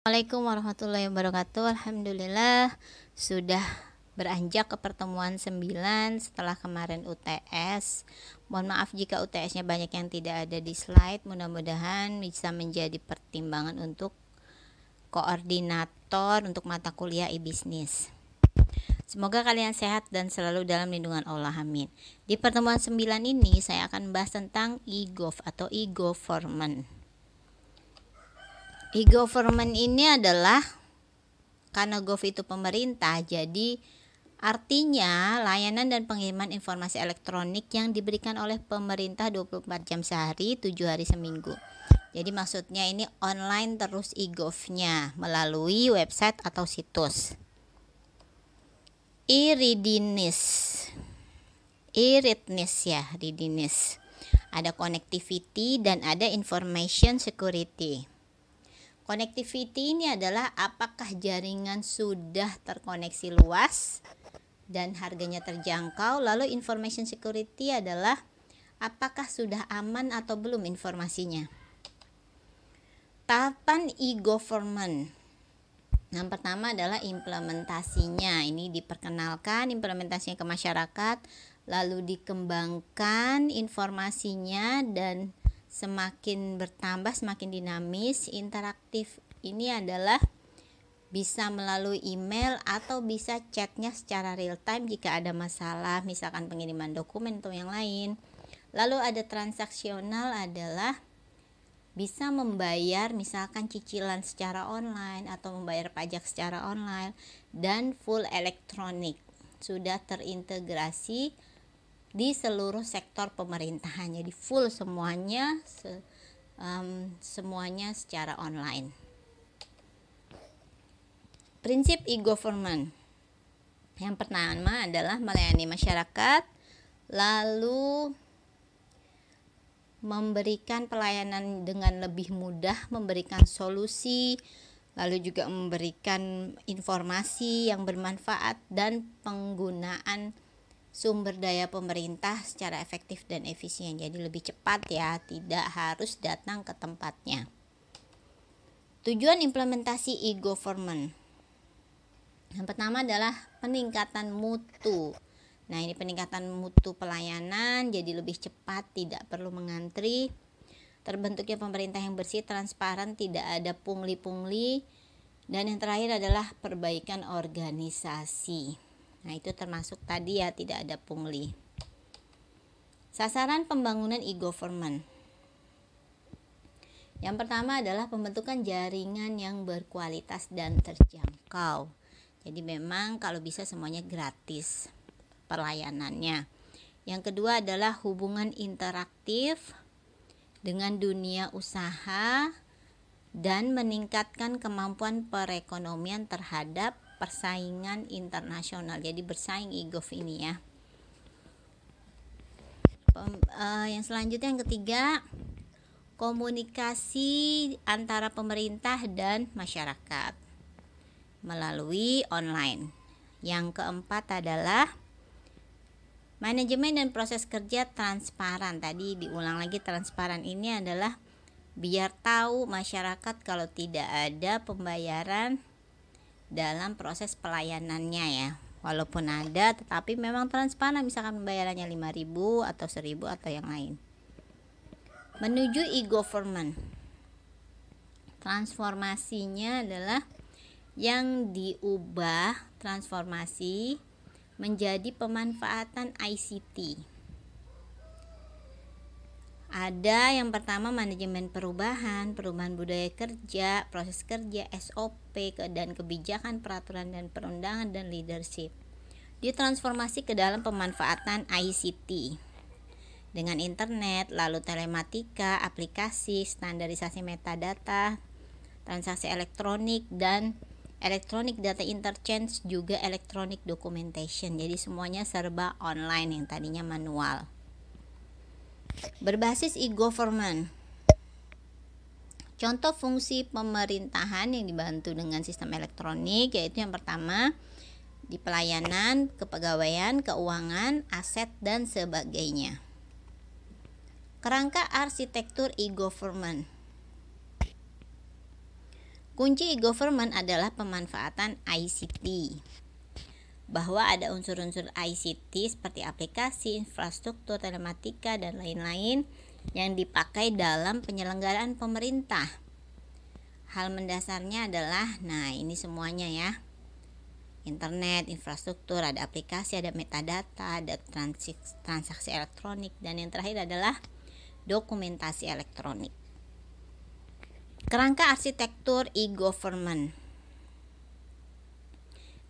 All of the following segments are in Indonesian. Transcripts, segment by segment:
Assalamualaikum warahmatullahi wabarakatuh. Alhamdulillah sudah beranjak ke pertemuan 9 setelah kemarin UTS. Mohon maaf jika UTS-nya banyak yang tidak ada di slide. Mudah-mudahan bisa menjadi pertimbangan untuk koordinator untuk mata kuliah e-bisnis. Semoga kalian sehat dan selalu dalam lindungan Allah, amin. Di pertemuan 9 ini saya akan membahas tentang e-gov atau e-government. E-government ini adalah, karena gov itu pemerintah, jadi artinya layanan dan pengiriman informasi elektronik yang diberikan oleh pemerintah 24 jam sehari, 7 hari seminggu. Jadi maksudnya ini online terus e-gov-nya melalui website atau situs. E-readiness ya, readiness. Ada connectivity dan ada information security. Connectivity ini adalah apakah jaringan sudah terkoneksi luas dan harganya terjangkau. Lalu information security adalah apakah sudah aman atau belum informasinya. Tahapan e-government. Yang pertama adalah implementasinya. Ini diperkenalkan implementasinya ke masyarakat, lalu dikembangkan informasinya dan semakin bertambah, semakin dinamis, interaktif. Ini adalah bisa melalui email atau bisa chatnya secara real time jika ada masalah, misalkan pengiriman dokumen atau yang lain. Lalu ada transaksional, adalah bisa membayar misalkan cicilan secara online atau membayar pajak secara online, dan full elektronik, sudah terintegrasi di seluruh sektor pemerintahan. Jadi full semuanya semuanya secara online. Prinsip e-government. Yang pertama adalah melayani masyarakat, lalu memberikan pelayanan dengan lebih mudah, memberikan solusi, lalu juga memberikan informasi yang bermanfaat dan penggunaan sumber daya pemerintah secara efektif dan efisien. Jadi lebih cepat ya, tidak harus datang ke tempatnya. Tujuan implementasi e-government. Yang pertama adalah peningkatan mutu. Nah, ini peningkatan mutu pelayanan, jadi lebih cepat, tidak perlu mengantri. Terbentuknya pemerintah yang bersih, transparan, tidak ada pungli-pungli. Dan yang terakhir adalah perbaikan organisasi. Nah, itu termasuk tadi ya, tidak ada pungli. Sasaran pembangunan e-government. Yang pertama adalah pembentukan jaringan yang berkualitas dan terjangkau. Jadi memang kalau bisa semuanya gratis pelayanannya. Yang kedua adalah hubungan interaktif dengan dunia usaha dan meningkatkan kemampuan perekonomian terhadap persaingan internasional. Jadi bersaing e-gov ini ya. Yang selanjutnya, yang ketiga, komunikasi antara pemerintah dan masyarakat melalui online. Yang keempat adalah manajemen dan proses kerja transparan. Tadi diulang lagi, transparan ini adalah biar tahu masyarakat kalau tidak ada pembayaran dalam proses pelayanannya ya. Walaupun ada, tetapi memang transparan, misalkan pembayarannya 5.000 atau 1.000 atau yang lain. Menuju e-government. Transformasinya adalah yang diubah, transformasi menjadi pemanfaatan ICT. Ada yang pertama manajemen perubahan budaya kerja, proses kerja, SOP dan kebijakan, peraturan dan perundangan, dan leadership. Ditransformasi ke dalam pemanfaatan ICT dengan internet, lalu telematika, aplikasi, standarisasi metadata, transaksi elektronik, dan electronic data interchange, juga electronic documentation. Jadi semuanya serba online yang tadinya manual. Berbasis e-government. Contoh fungsi pemerintahan yang dibantu dengan sistem elektronik yaitu yang pertama di pelayanan, kepegawaian, keuangan, aset, dan sebagainya. Kerangka arsitektur e-government. Kunci e-government adalah pemanfaatan ICT. Bahwa ada unsur-unsur ICT seperti aplikasi, infrastruktur, telematika, dan lain-lain yang dipakai dalam penyelenggaraan pemerintah. Hal mendasarnya adalah, nah ini semuanya ya. Internet, infrastruktur, ada aplikasi, ada metadata, ada transaksi elektronik, dan yang terakhir adalah dokumentasi elektronik. Kerangka arsitektur e-government.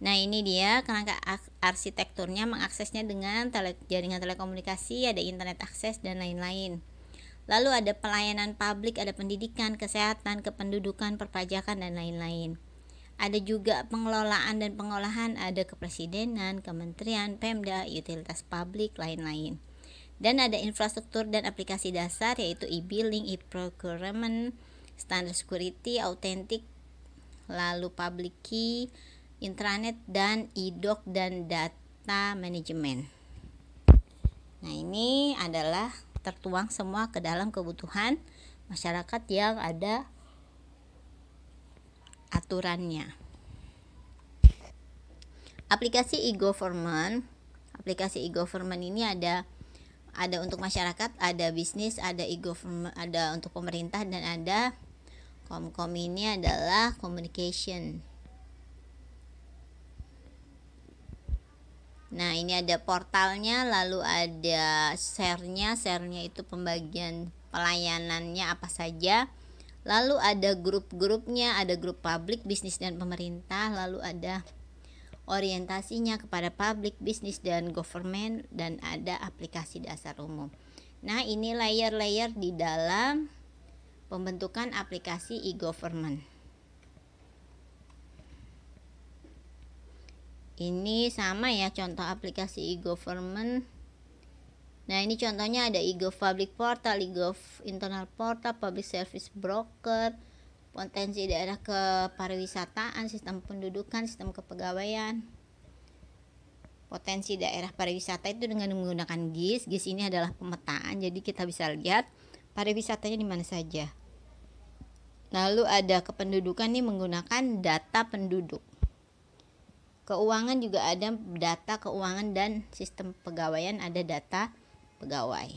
Nah ini dia kerangka arsitekturnya, mengaksesnya dengan jaringan telekomunikasi, ada internet akses, dan lain-lain. Lalu ada pelayanan publik, ada pendidikan, kesehatan, kependudukan, perpajakan, dan lain-lain. Ada juga pengelolaan dan pengolahan, ada kepresidenan, kementerian, Pemda, utilitas publik, lain-lain. Dan ada infrastruktur dan aplikasi dasar yaitu e-billing, e-procurement, standar security, autentik, lalu public key, intranet, dan e-doc dan data management. Nah ini adalah tertuang semua ke dalam kebutuhan masyarakat yang ada aturannya. Aplikasi e-government ini ada untuk masyarakat, ada bisnis, ada e-government, ada untuk pemerintah, dan ada Komkom ini adalah communication. Nah ini ada portalnya, lalu ada share-nya itu pembagian pelayanannya apa saja. Lalu ada grup-grupnya, ada grup publik, bisnis, dan pemerintah. Lalu ada orientasinya kepada publik, bisnis, dan government, dan ada aplikasi dasar umum. Nah ini layer-layer di dalam pembentukan aplikasi e-government. Ini sama ya contoh aplikasi e-government. Nah ini contohnya ada e-gov public portal, e-gov internal portal, public service broker, potensi daerah kepariwisataan, sistem pendudukan, sistem kepegawaian. Potensi daerah pariwisata itu dengan menggunakan GIS. GIS ini adalah pemetaan, jadi kita bisa lihat pariwisatanya di mana saja. Lalu ada kependudukan nih menggunakan data penduduk. Keuangan juga ada data keuangan, dan sistem pegawaian ada data pegawai.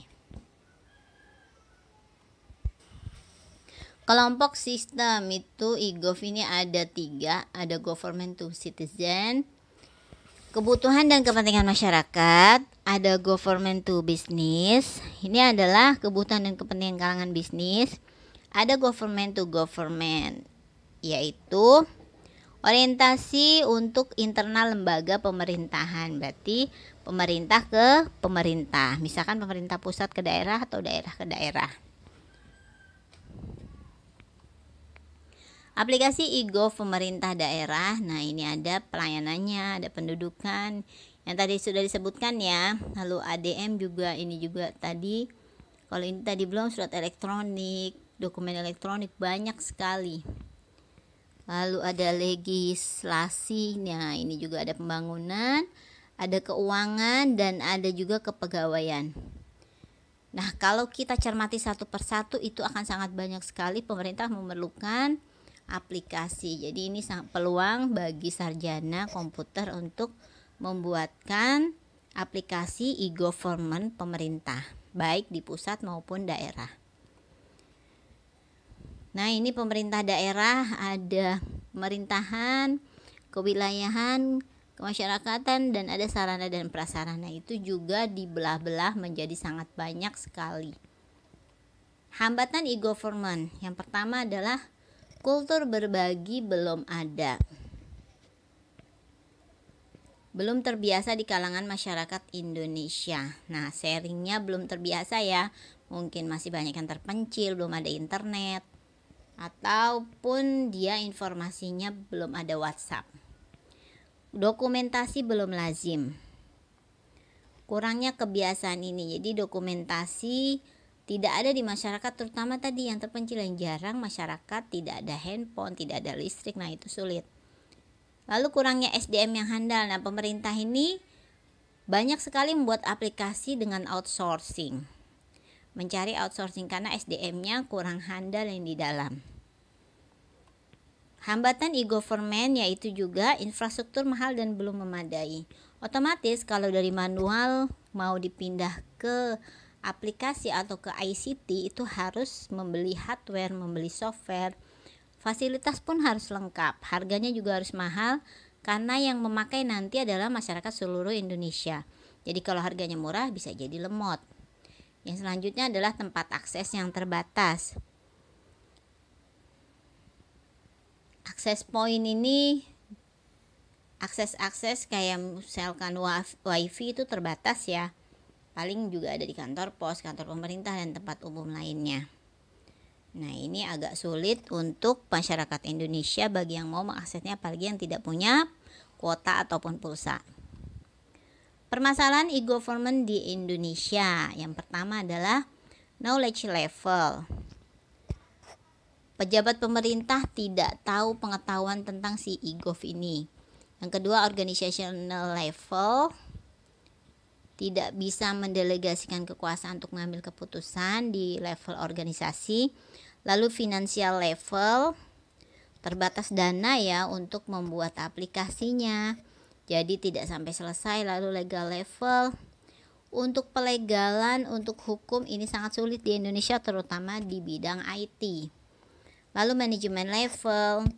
Kelompok sistem itu e-gov ini ada 3, ada government to citizen, kebutuhan dan kepentingan masyarakat, ada government to business, ini adalah kebutuhan dan kepentingan kalangan bisnis, ada government to government, yaitu orientasi untuk internal lembaga pemerintahan, berarti pemerintah ke pemerintah, misalkan pemerintah pusat ke daerah atau daerah ke daerah. Aplikasi e-gov pemerintah daerah, nah ini ada pelayanannya, ada pendudukan yang tadi sudah disebutkan ya. Lalu ADM juga, ini juga tadi, kalau ini tadi belum, surat elektronik, dokumen elektronik, banyak sekali. Lalu ada legislasi, nah ini juga ada pembangunan, ada keuangan, dan ada juga kepegawaian. Nah kalau kita cermati satu persatu itu akan sangat banyak sekali pemerintah memerlukan aplikasi. Jadi ini sangat peluang bagi sarjana komputer untuk membuatkan aplikasi e-government pemerintah, baik di pusat maupun daerah. Nah ini pemerintah daerah, ada pemerintahan, kewilayahan, kemasyarakatan, dan ada sarana dan prasarana. Itu juga dibelah-belah menjadi sangat banyak sekali. Hambatan e-government yang pertama adalah kultur berbagi belum ada, belum terbiasa di kalangan masyarakat Indonesia. Nah sharingnya belum terbiasa ya, mungkin masih banyak yang terpencil, belum ada internet, ataupun dia informasinya belum ada WhatsApp. Dokumentasi belum lazim, kurangnya kebiasaan ini, jadi dokumentasi tidak ada di masyarakat, terutama tadi yang terpencil, yang jarang masyarakat, tidak ada handphone, tidak ada listrik, nah itu sulit. Lalu kurangnya SDM yang handal, nah pemerintah ini banyak sekali membuat aplikasi dengan outsourcing, mencari outsourcing karena SDM-nya kurang handal yang di dalam. Hambatan e-government yaitu juga infrastruktur mahal dan belum memadai. Otomatis kalau dari manual mau dipindah ke aplikasi atau ke ICT itu harus membeli hardware, membeli software. Fasilitas pun harus lengkap, harganya juga harus mahal karena yang memakai nanti adalah masyarakat seluruh Indonesia. Jadi kalau harganya murah bisa jadi lemot. Yang selanjutnya adalah tempat akses yang terbatas. Akses point ini akses kayak misalkan wifi itu terbatas ya. Paling juga ada di kantor pos, kantor pemerintah dan tempat umum lainnya. Nah, ini agak sulit untuk masyarakat Indonesia bagi yang mau mengaksesnya, apalagi yang tidak punya kuota ataupun pulsa. Permasalahan e-government di Indonesia. Yang pertama adalah knowledge level. Pejabat pemerintah tidak tahu pengetahuan tentang si e-gov ini. Yang kedua, organizational level, tidak bisa mendelegasikan kekuasaan untuk mengambil keputusan di level organisasi. Lalu financial level, terbatas dana ya untuk membuat aplikasinya, jadi tidak sampai selesai. Lalu legal level, untuk pelegalan, untuk hukum ini sangat sulit di Indonesia terutama di bidang IT. Lalu manajemen level,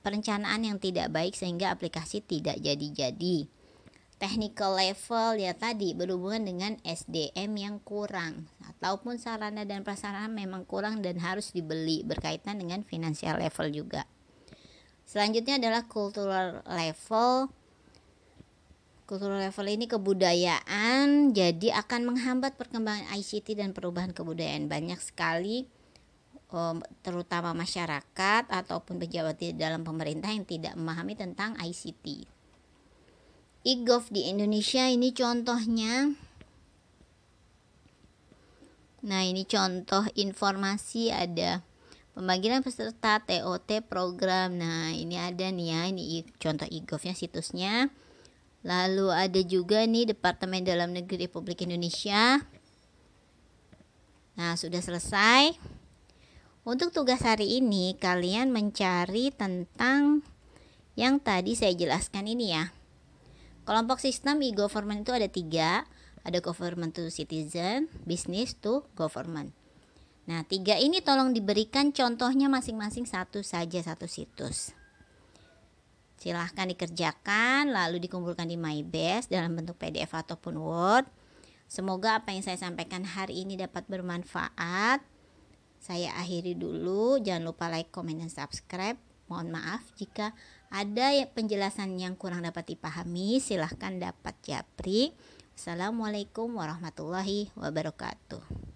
perencanaan yang tidak baik sehingga aplikasi tidak jadi-jadi. Technical level ya tadi berhubungan dengan SDM yang kurang ataupun sarana dan prasarana memang kurang dan harus dibeli, berkaitan dengan financial level juga. Selanjutnya adalah cultural level. Cultural level ini kebudayaan, jadi akan menghambat perkembangan ICT dan perubahan kebudayaan. Banyak sekali terutama masyarakat ataupun pejabat di dalam pemerintah yang tidak memahami tentang ICT. E-gov di Indonesia ini contohnya. Nah, ini contoh informasi, ada pembagian peserta TOT program. Nah, ini ada nih ya, ini contoh e-govnya, situsnya. Lalu ada juga nih Departemen Dalam Negeri Republik Indonesia. Nah, sudah selesai. Untuk tugas hari ini kalian mencari tentang yang tadi saya jelaskan ini ya. Kelompok sistem e-government itu ada 3. Ada government to citizen, business to government. Nah, 3 ini tolong diberikan contohnya masing-masing satu situs. Silahkan dikerjakan lalu dikumpulkan di MyBase dalam bentuk PDF ataupun Word. Semoga apa yang saya sampaikan hari ini dapat bermanfaat. Saya akhiri dulu, jangan lupa like, comment, dan subscribe. Mohon maaf jika ada penjelasan yang kurang dapat dipahami, silahkan dapat japri. Assalamualaikum warahmatullahi wabarakatuh.